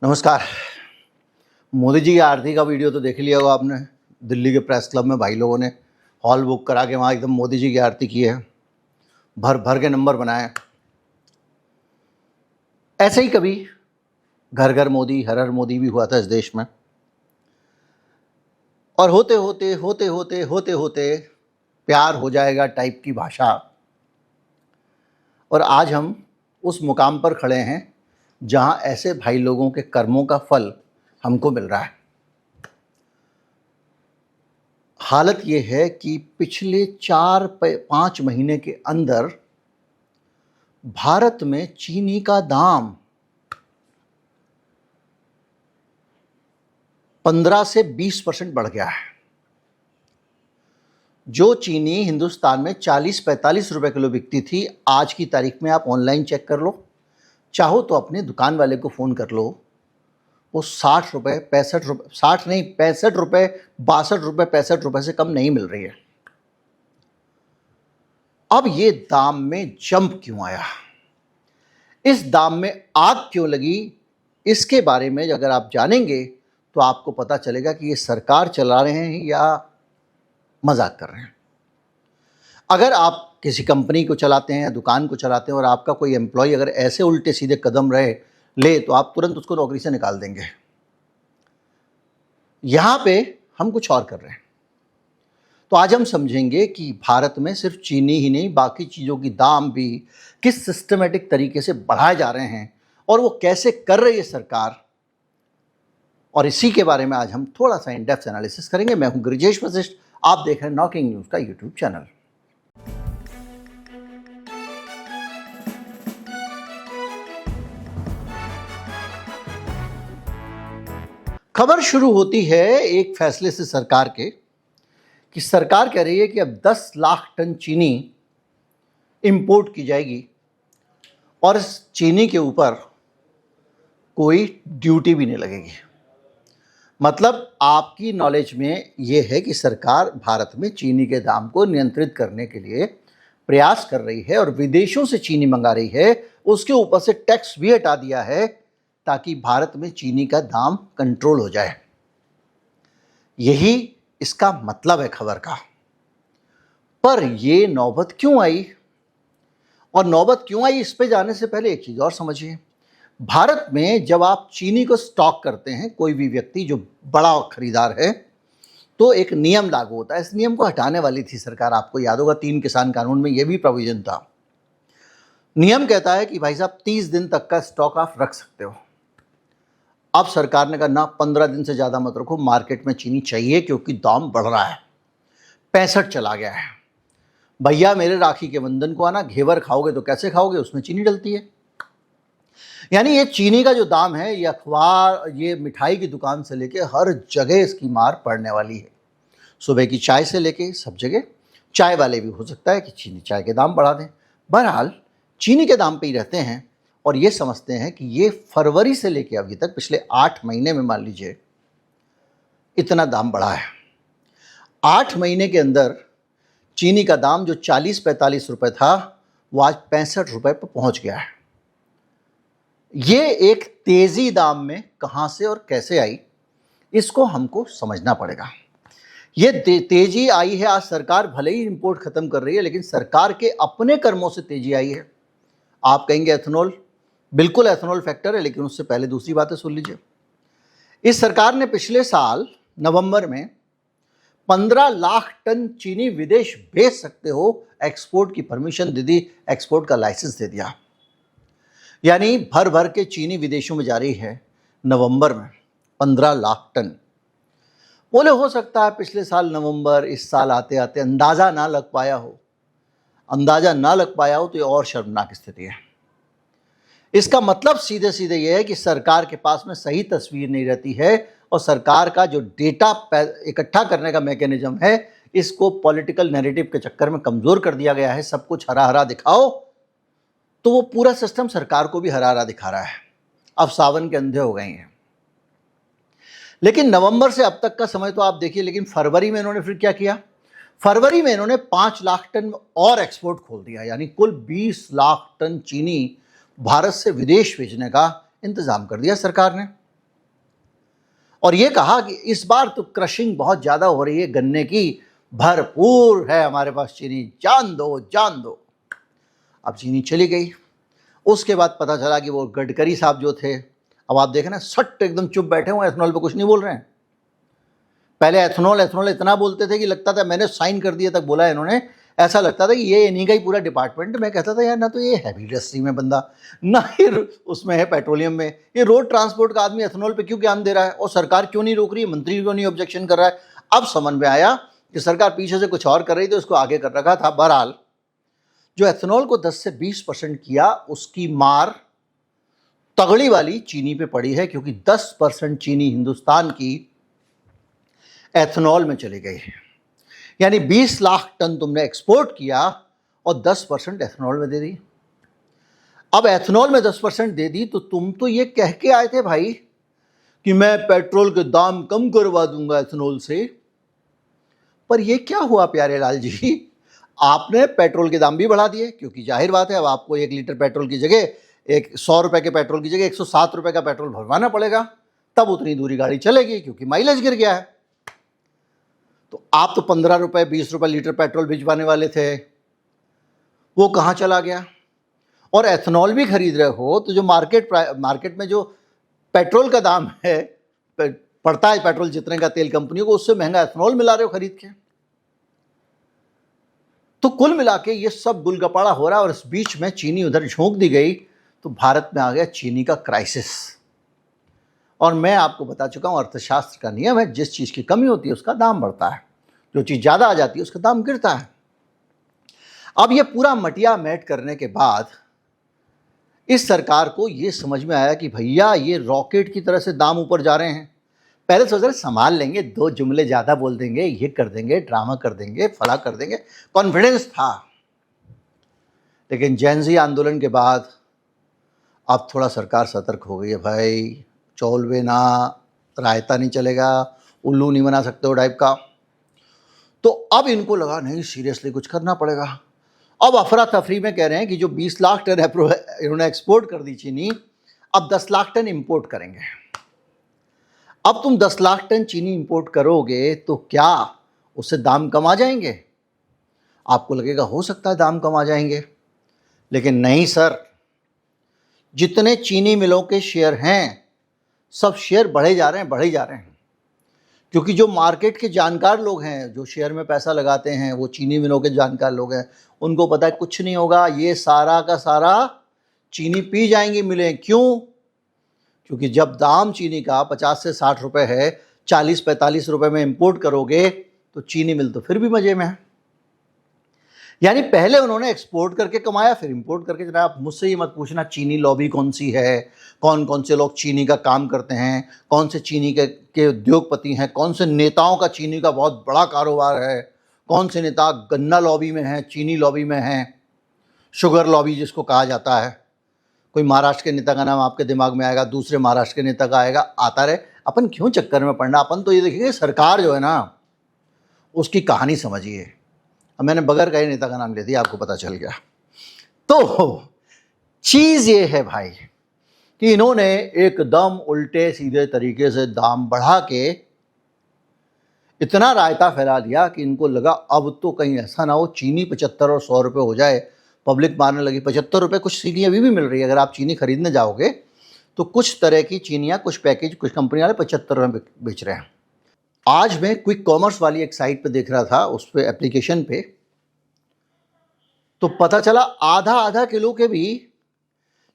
नमस्कार। मोदी जी की आरती का वीडियो तो देख लिया होगा आपने। दिल्ली के प्रेस क्लब में भाई लोगों ने हॉल बुक करा के वहाँ एकदम मोदी जी की आरती की है, भर भर के नंबर बनाए। ऐसे ही कभी घर घर मोदी हर हर मोदी भी हुआ था इस देश में, और होते होते होते होते होते होते प्यार हो जाएगा टाइप की भाषा, और आज हम उस मुकाम पर खड़े हैं जहाँ ऐसे भाई लोगों के कर्मों का फल हमको मिल रहा है। हालत ये है कि पिछले 4-5 महीने के अंदर भारत में चीनी का दाम 15 से 20% बढ़ गया है। जो चीनी हिंदुस्तान में 40-45 रुपए किलो बिकती थी, आज की तारीख में आप ऑनलाइन चेक कर लो, चाहो तो अपने दुकान वाले को फ़ोन कर लो, वो 60 रुपये 65 रुपये 60 नहीं 65 रुपये 62 रुपये 65 रुपये से कम नहीं मिल रही है। अब ये दाम में जंप क्यों आया, इस दाम में आग क्यों लगी, इसके बारे में अगर आप जानेंगे तो आपको पता चलेगा कि ये सरकार चला रहे हैं या मजाक कर रहे हैं। अगर आप किसी कंपनी को चलाते हैं या दुकान को चलाते हैं और आपका कोई एम्प्लॉय अगर ऐसे उल्टे सीधे कदम ले तो आप तुरंत उसको नौकरी से निकाल देंगे। यहाँ पे हम कुछ और कर रहे हैं। तो आज हम समझेंगे कि भारत में सिर्फ चीनी ही नहीं, बाकी चीज़ों की दाम भी किस सिस्टमेटिक तरीके से बढ़ाए जा रहे हैं और वो कैसे कर रही है सरकार, और इसी के बारे में आज हम थोड़ा सा इन डेप्थ एनालिसिस करेंगे। मैं हूं गिरिजेश वशिष्ठ, आप देख रहे हैं नॉकिंग न्यूज़ का यूट्यूब चैनल। खबर शुरू होती है एक फैसले से सरकार के, कि सरकार कह रही है कि अब 10 लाख टन चीनी इंपोर्ट की जाएगी और इस चीनी के ऊपर कोई ड्यूटी भी नहीं लगेगी। मतलब आपकी नॉलेज में ये है कि सरकार भारत में चीनी के दाम को नियंत्रित करने के लिए प्रयास कर रही है और विदेशों से चीनी मंगा रही है, उसके ऊपर से टैक्स भी हटा दिया है ताकि भारत में चीनी का दाम कंट्रोल हो जाए। यही इसका मतलब है खबर का। पर ये नौबत क्यों आई, और नौबत क्यों आई इस पे जाने से पहले एक चीज़ और समझिए। भारत में जब आप चीनी को स्टॉक करते हैं, कोई भी व्यक्ति जो बड़ा खरीदार है, तो एक नियम लागू होता है। इस नियम को हटाने वाली थी सरकार, आपको याद होगा 3 किसान कानून में यह भी प्रोविजन था। नियम कहता है कि भाई साहब 30 दिन तक का स्टॉक आप रख सकते हो। अब सरकार ने कहा ना, 15 दिन से ज़्यादा मत रखो, मार्केट में चीनी चाहिए क्योंकि दाम बढ़ रहा है। 65 चला गया है। भैया मेरे राखी के बंधन को आना, घेवर खाओगे तो कैसे खाओगे, उसमें चीनी डलती है। यानी ये चीनी का जो दाम है, ये अखबार, ये मिठाई की दुकान से लेके हर जगह इसकी मार पड़ने वाली है। सुबह की चाय से लेके सब जगह चाय वाले भी हो सकता है कि चीनी चाय के दाम बढ़ा दें। बहरहाल चीनी के दाम पे ही रहते हैं और ये समझते हैं कि ये फरवरी से लेके अभी तक पिछले 8 महीने में मान लीजिए इतना दाम बढ़ा है। 8 महीने के अंदर चीनी का दाम जो 40-45 रुपये था, वो आज 65 रुपये पर पहुंच गया है। ये एक तेजी दाम में कहां से और कैसे आई, इसको हमको समझना पड़ेगा। ये तेजी आई है, आज सरकार भले ही इंपोर्ट खत्म कर रही है, लेकिन सरकार के अपने कर्मों से तेजी आई है। आप कहेंगे एथेनॉल, बिल्कुल एथेनॉल फैक्टर है, लेकिन उससे पहले दूसरी बातें सुन लीजिए। इस सरकार ने पिछले साल नवंबर में 15 लाख टन चीनी विदेश भेज सकते हो, एक्सपोर्ट की परमिशन दे दी, एक्सपोर्ट का लाइसेंस दे दिया। यानी भर भर के चीनी विदेशों में जा रही है। नवंबर में 15 लाख टन। बोले हो सकता है पिछले साल नवंबर, इस साल आते आते अंदाज़ा ना लग पाया हो। अंदाज़ा ना लग पाया हो तो ये और शर्मनाक स्थिति है। इसका मतलब सीधे सीधे ये है कि सरकार के पास में सही तस्वीर नहीं रहती है और सरकार का जो डेटा इकट्ठा करने का मैकेनिज्म है, इसको पॉलिटिकल नैरेटिव के चक्कर में कमज़ोर कर दिया गया है। सब कुछ हरा हरा दिखाओ, तो वो पूरा सिस्टम सरकार को भी हरा हरा दिखा रहा है। अब सावन के अंधे हो गए हैं। लेकिन नवंबर से अब तक का समय तो आप देखिए, लेकिन फरवरी में इन्होंने फिर क्या किया? फरवरी में इन्होंने 5 लाख टन और एक्सपोर्ट खोल दिया, यानी कुल 20 लाख टन चीनी भारत से विदेश भेजने का इंतजाम कर दिया सरकार ने। और ये कहा कि इस बार तो क्रशिंग बहुत ज़्यादा हो रही है गन्ने की, भरपूर है हमारे पास चीनी, जान दो जान दो। अब चीनी चली गई। उसके बाद पता चला कि वो गडकरी साहब जो थे, अब आप देखें ना, सट एकदम चुप बैठे हुए, एथेनॉल पे कुछ नहीं बोल रहे हैं। पहले एथेनॉल एथेनॉल इतना बोलते थे कि लगता था मैंने साइन कर दिया तक बोला इन्होंने, ऐसा लगता था कि ये इन्हीं का ही पूरा डिपार्टमेंट। मैं कहता था यार ना तो ये हैवी इंडस्ट्री में बंदा, ना ही उसमें है पेट्रोलियम में, ये रोड ट्रांसपोर्ट का आदमी एथेनॉल पे क्यों ज्ञान दे रहा है, और सरकार क्यों नहीं रोक रही है, मंत्री क्यों नहीं ऑब्जेक्शन कर रहा है। अब समझ में आया कि सरकार पीछे से कुछ और कर रही थी, उसको आगे कर रखा था। बहरहाल जो एथेनॉल को 10 से 20% किया, उसकी मार तगड़ी वाली चीनी पे पड़ी है, क्योंकि 10% चीनी हिंदुस्तान की एथेनॉल में चली गई है। यानी 20 लाख टन तुमने एक्सपोर्ट किया और 10% एथेनॉल में दे दी। अब एथेनॉल में 10% दे दी तो तुम तो ये कह के आए थे भाई कि मैं पेट्रोल के दाम कम करवा दूंगा एथेनॉल से, पर ये क्या हुआ प्यारे लाल जी, आपने पेट्रोल के दाम भी बढ़ा दिए, क्योंकि जाहिर बात है अब आपको 1 लीटर पेट्रोल की जगह, एक 100 रुपए के पेट्रोल की जगह 107 रुपए का पेट्रोल भरवाना पड़ेगा, तब उतनी दूरी गाड़ी चलेगी, क्योंकि माइलेज गिर गया है। तो आप तो 15 रुपए 20 रुपए लीटर पेट्रोल भिजवाने वाले थे, वो कहाँ चला गया। और एथेनॉल भी खरीद रहे हो तो जो मार्केट में जो पेट्रोल का दाम है, पड़ता है पेट्रोल जितने का तेल कंपनियों को, उससे महंगा एथेनॉल मिला रहे हो खरीद के। तो कुल मिला के ये सब गुलगपाड़ा हो रहा है, और इस बीच में चीनी उधर झोंक दी गई तो भारत में आ गया चीनी का क्राइसिस। और मैं आपको बता चुका हूं, अर्थशास्त्र का नियम है, जिस चीज़ की कमी होती है उसका दाम बढ़ता है, जो चीज़ ज़्यादा आ जाती है उसका दाम गिरता है। अब ये पूरा मटिया मैट करने के बाद इस सरकार को ये समझ में आया कि भैया ये रॉकेट की तरह से दाम ऊपर जा रहे हैं। पहले सोच रहे संभाल लेंगे, 2 जुमले ज़्यादा बोल देंगे, ये कर देंगे, ड्रामा कर देंगे, फला कर देंगे, कॉन्फिडेंस था। लेकिन जेन ज़ी आंदोलन के बाद अब थोड़ा सरकार सतर्क हो गई है। भाई चौलवे ना, रायता नहीं चलेगा, उल्लू नहीं बना सकते हो टाइप का। तो अब इनको लगा नहीं सीरियसली कुछ करना पड़ेगा। अब अफरा तफरी में कह रहे हैं कि जो 20 लाख टन इन्होंने एक्सपोर्ट कर दी चीनी, अब 10 लाख टन इंपोर्ट करेंगे। अब तुम 10 लाख टन चीनी इंपोर्ट करोगे तो क्या उससे दाम कम आ जाएंगे? आपको लगेगा हो सकता है दाम कम आ जाएंगे, लेकिन नहीं सर। जितने चीनी मिलों के शेयर हैं सब शेयर बढ़े जा रहे हैं, बढ़े जा रहे हैं, क्योंकि जो मार्केट के जानकार लोग हैं, जो शेयर में पैसा लगाते हैं, वो चीनी मिलों के जानकार लोग हैं। उनको पता है कुछ नहीं होगा, ये सारा का सारा चीनी पी जाएंगी मिलें। क्यों? क्योंकि जब दाम चीनी का 50 से 60 रुपए है, 40-45 रुपए में इंपोर्ट करोगे तो चीनी मिल तो फिर भी मजे में है। यानी पहले उन्होंने एक्सपोर्ट करके कमाया, फिर इंपोर्ट करके। जनाब मुझसे ये मत पूछना चीनी लॉबी कौन सी है, कौन कौन से लोग चीनी का काम करते हैं, कौन से चीनी के उद्योगपति हैं, कौन से नेताओं का चीनी का बहुत बड़ा कारोबार है, कौन से नेता गन्ना लॉबी में हैं, चीनी लॉबी में हैं, शुगर लॉबी जिसको कहा जाता है। कोई महाराष्ट्र के नेता का नाम आपके दिमाग में आएगा, दूसरे महाराष्ट्र के नेता का आएगा, आता रहे। अपन क्यों चक्कर में पड़ना, अपन तो ये देखिए सरकार जो है ना उसकी कहानी समझिए। अब मैंने बगैर कई नेता का नाम ले दिया, आपको पता चल गया। तो चीज़ ये है भाई कि इन्होंने एकदम उल्टे सीधे तरीके से दाम बढ़ा के इतना रायता फैला दिया कि इनको लगा अब तो कहीं ऐसा ना हो चीनी 75 और 100 रुपये हो जाए। पब्लिक मारने लगी। 75 रुपये कुछ चीनी अभी भी मिल रही है। अगर आप चीनी खरीदने जाओगे तो कुछ तरह की चीनियाँ, कुछ पैकेज, कुछ कंपनी वाले 75 रुपये बेच रहे हैं। आज मैं क्विक कॉमर्स वाली एक साइट पे देख रहा था, उस पे एप्लीकेशन पे, तो पता चला आधा आधा किलो के भी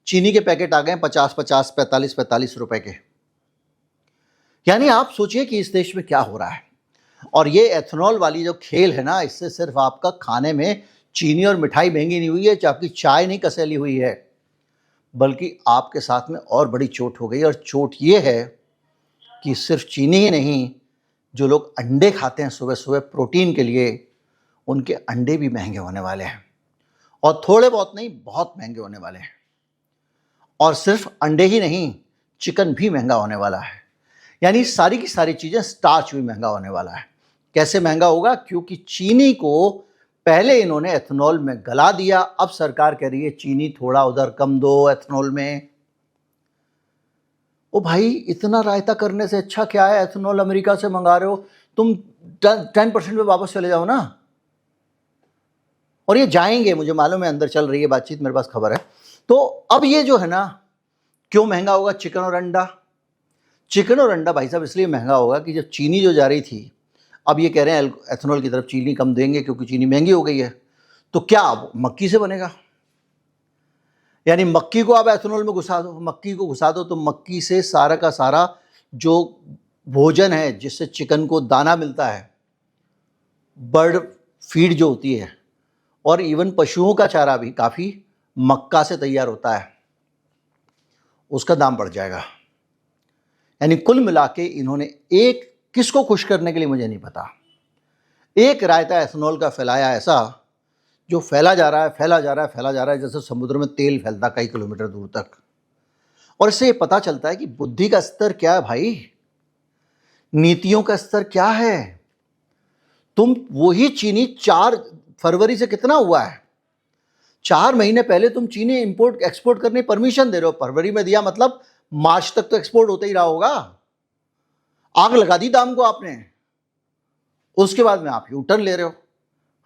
चीनी के पैकेट आ गए 50-50, 45-45 रुपए के। यानी आप सोचिए कि इस देश में क्या हो रहा है। और ये एथेनॉल वाली जो खेल है ना, इससे सिर्फ आपका खाने में चीनी और मिठाई महंगी नहीं हुई है, आपकी चाय नहीं कसेली हुई है, बल्कि आपके साथ में और बड़ी चोट हो गई। और चोट ये है कि सिर्फ चीनी ही नहीं, जो लोग अंडे खाते हैं सुबह सुबह प्रोटीन के लिए, उनके अंडे भी महंगे होने वाले हैं। और थोड़े बहुत नहीं, बहुत महंगे होने वाले हैं। और सिर्फ अंडे ही नहीं, चिकन भी महंगा होने वाला है। यानी सारी की सारी चीज़ें, स्टार्च भी महंगा होने वाला है। कैसे महंगा होगा? क्योंकि चीनी को पहले इन्होंने एथेनॉल में गला दिया, अब सरकार कह रही है चीनी थोड़ा उधर कम दो एथेनॉल में। ओ भाई, इतना रायता करने से अच्छा क्या है, एथेनॉल अमेरिका से मंगा रहे हो तुम, 10% पे वापस चले जाओ ना। और ये जाएंगे, मुझे मालूम है, अंदर चल रही है बातचीत, मेरे पास खबर है। तो अब ये जो है ना, क्यों महंगा होगा चिकन और अंडा? चिकन और अंडा भाई साहब इसलिए महंगा होगा कि जब चीनी जो जा रही थी, अब ये कह रहे हैं एथेनॉल की तरफ चीनी कम देंगे क्योंकि चीनी महंगी हो गई है, तो क्या अब मक्की से बनेगा? यानी मक्की को आप एथेनॉल में घुसा दो, मक्की को घुसा दो तो मक्की से सारा का सारा जो भोजन है जिससे चिकन को दाना मिलता है, बर्ड फीड जो होती है, और इवन पशुओं का चारा भी काफ़ी मक्का से तैयार होता है, उसका दाम बढ़ जाएगा। यानी कुल मिला के इन्होंने एक, किसको खुश करने के लिए मुझे नहीं पता, एक रायता एथेनॉल का फैलाया ऐसा, जो फैला जा रहा है, फैला जा रहा है, फैला जा रहा है, जैसे समुद्र में तेल फैलता कई किलोमीटर दूर तक। और इससे ये पता चलता है कि बुद्धि का स्तर क्या है भाई, नीतियों का स्तर क्या है। तुम वही चीनी 4 फरवरी से कितना हुआ है, 4 महीने पहले तुम चीनी इंपोर्ट एक्सपोर्ट करने परमिशन दे रहे हो, फरवरी में दिया मतलब मार्च तक तो एक्सपोर्ट होता ही रहा होगा। आग लगा दी दाम को आपने, उसके बाद में आप यू टर्न ले रहे हो।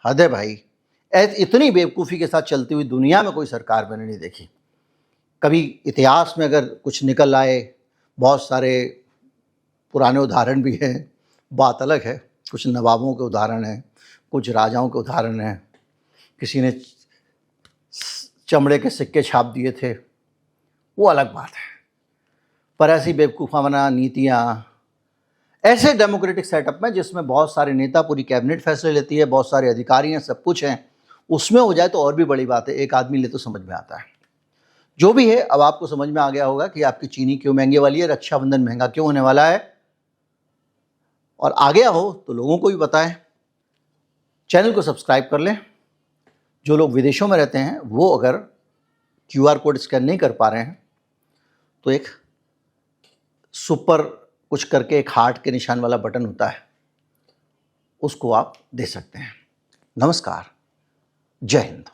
हद है भाई, इतनी बेवकूफ़ी के साथ चलती हुई दुनिया में कोई सरकार मैंने नहीं देखी। कभी इतिहास में अगर कुछ निकल आए, बहुत सारे पुराने उदाहरण भी हैं, बात अलग है, कुछ नवाबों के उदाहरण हैं, कुछ राजाओं के उदाहरण हैं, किसी ने चमड़े के सिक्के छाप दिए थे, वो अलग बात है। पर ऐसी बेवकूफ़ाना नीतियाँ, ऐसे डेमोक्रेटिक सेटअप में जिसमें बहुत सारे नेता पूरी कैबिनेट फैसले लेती है, बहुत सारे अधिकारी हैं, सब कुछ हैं, उसमें हो जाए तो और भी बड़ी बात है, एक आदमी ले तो समझ में आता है। जो भी है, अब आपको समझ में आ गया होगा कि आपकी चीनी क्यों महंगी वाली है, रक्षाबंधन महंगा क्यों होने वाला है, और आ गया हो तो लोगों को भी बताएं। चैनल को सब्सक्राइब कर लें। जो लोग विदेशों में रहते हैं वो अगर QR कोड स्कैन नहीं कर पा रहे हैं तो एक सुपर कुछ करके एक हार्ट के निशान वाला बटन होता है, उसको आप दे सकते हैं। नमस्कार, जय हिंद।